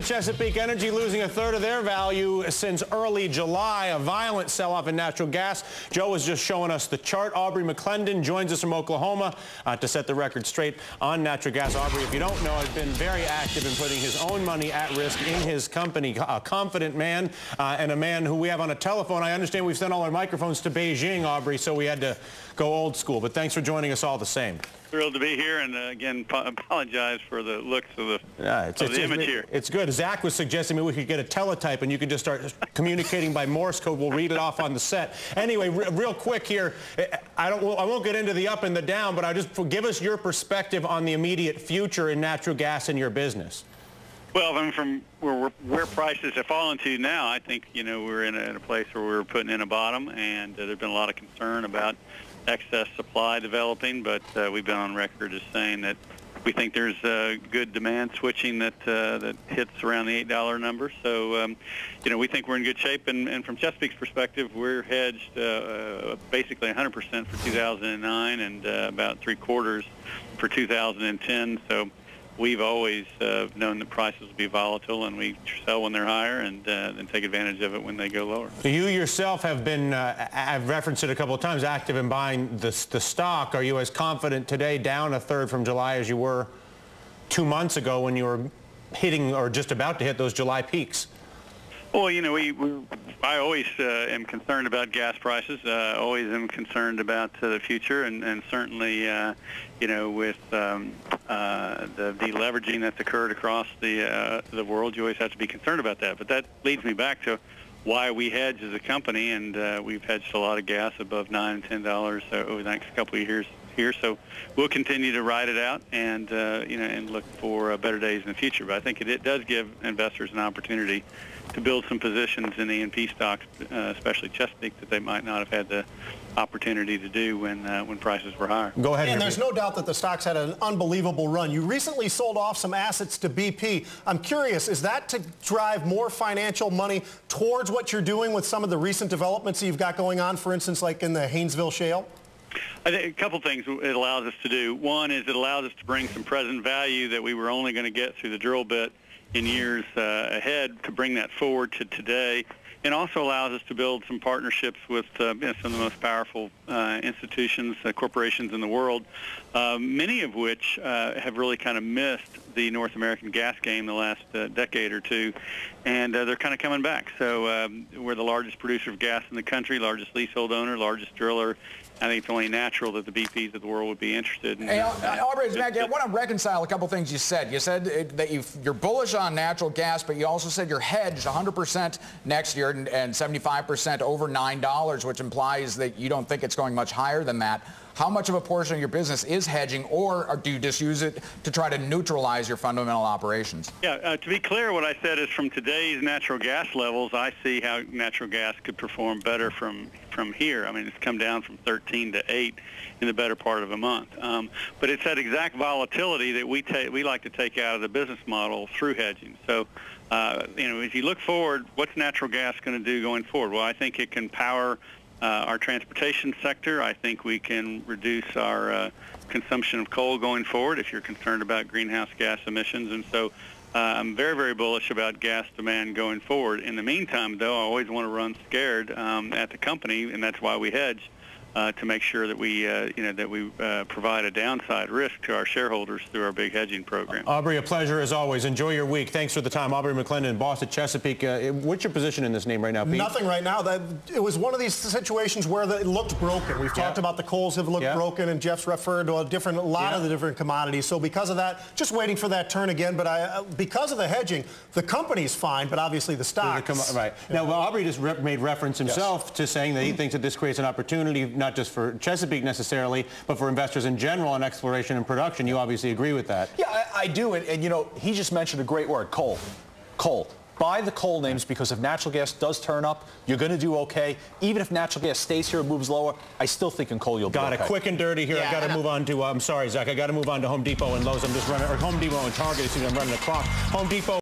Chesapeake Energy losing a third of their value since early July. A violent sell-off in natural gas. Joe was just showing us the chart. Aubrey McClendon joins us from Oklahoma to set the record straight on natural gas. Aubrey, if you don't know, has been very active in putting his own money at risk in his company. A confident man and a man who we have on a telephone. I understand we've sent all our microphones to Beijing, Aubrey, so we had to go old school. But thanks for joining us all the same. Thrilled to be here, and again, apologize for the looks of the image here. It's good. Zach was suggesting maybe we could get a teletype, and you could just start communicating by Morse code. We'll read it off on the set. Anyway, real quick here, I won't get into the up and the down, but give us your perspective on the immediate future in natural gas in your business. Well, I mean, from where prices have fallen to now, I think we're in a place where we're putting in a bottom, and there's been a lot of concern about excess supply developing, but we've been on record as saying that we think there's good demand switching that hits around the $8 number. So, we think we're in good shape, and from Chesapeake's perspective, we're hedged basically 100% for 2009 and about 3/4 for 2010. So we've always known that prices will be volatile, and we sell when they're higher and then take advantage of it when they go lower. You yourself have been, I've referenced it a couple of times, active in buying the stock. Are you as confident today, down a third from July, as you were 2 months ago when you were hitting or just about to hit those July peaks? Well, I always am concerned about gas prices. Always am concerned about the future, and certainly, with the deleveraging that's occurred across the world, you always have to be concerned about that. But that leads me back to why we hedge as a company, and we've hedged a lot of gas above $9 and $10 over the next couple of years here. So we'll continue to ride it out and and look for better days in the future. But I think it does give investors an opportunity to build some positions in E&P stocks, especially Chesapeake, that they might not have had the opportunity to do when prices were higher. Go ahead. And there's no doubt that the stocks had an unbelievable run. You recently sold off some assets to BP. I'm curious, is that to drive more financial money towards what you're doing with some of the recent developments that you've got going on, for instance, like in the Haynesville Shale? I think a couple things it allows us to do. One is it allows us to bring some present value that we were only going to get through the drill bit in years ahead, to bring that forward to today, and also allows us to build some partnerships with some of the most powerful institutions, corporations in the world, many of which have really kind of missed the North American gas game the last decade or two, and they're kind of coming back. So we're the largest producer of gas in the country, largest leasehold owner, largest driller. I think it's only natural that the BPs of the world would be interested in. Hey, Aubrey, I want to reconcile a couple things you said. You said that you're bullish on natural gas, but you also said you're hedged 100% next year and 75% over $9, which implies that you don't think it's going much higher than that. How much of a portion of your business is hedging, or do you just use it to try to neutralize your fundamental operations? Yeah, to be clear, what I said is from today's natural gas levels, I see how natural gas could perform better from here. I mean, it's come down from 13 to 8 in the better part of a month. But it's that exact volatility that we like to take out of the business model through hedging. So, as you look forward, what's natural gas going to do going forward? Well, I think it can power our transportation sector. I think we can reduce our consumption of coal going forward if you're concerned about greenhouse gas emissions. And so I'm very, very bullish about gas demand going forward. In the meantime, though, I always want to run scared at the company, and that's why we hedge, to make sure that we provide a downside risk to our shareholders through our big hedging program. Aubrey, a pleasure as always. Enjoy your week. Thanks for the time. Aubrey McClendon, boss at Chesapeake. What's your position in this name right now, Pete? Nothing right now. It was one of these situations where it looked broken. We've talked about the coals have looked broken, and Jeff's referred to a lot of the different commodities. So because of that, just waiting for that turn again. But because of the hedging, the company's fine, but obviously the stocks. Right. Now, Aubrey just made reference himself to saying that he thinks that this creates an opportunity, not just for Chesapeake necessarily, but for investors in general in exploration and production. You obviously agree with that. Yeah, I do. And he just mentioned a great word, coal. Coal. Buy the coal names, because if natural gas does turn up, you're going to do okay. Even if natural gas stays here and moves lower, I still think in coal you'll be okay. Got it. Quick and dirty here. I got to move on to, I'm sorry, Zach, I got to move on to Home Depot and Lowe's. I'm just running, or Home Depot and Target, I'm running the clock. Home Depot.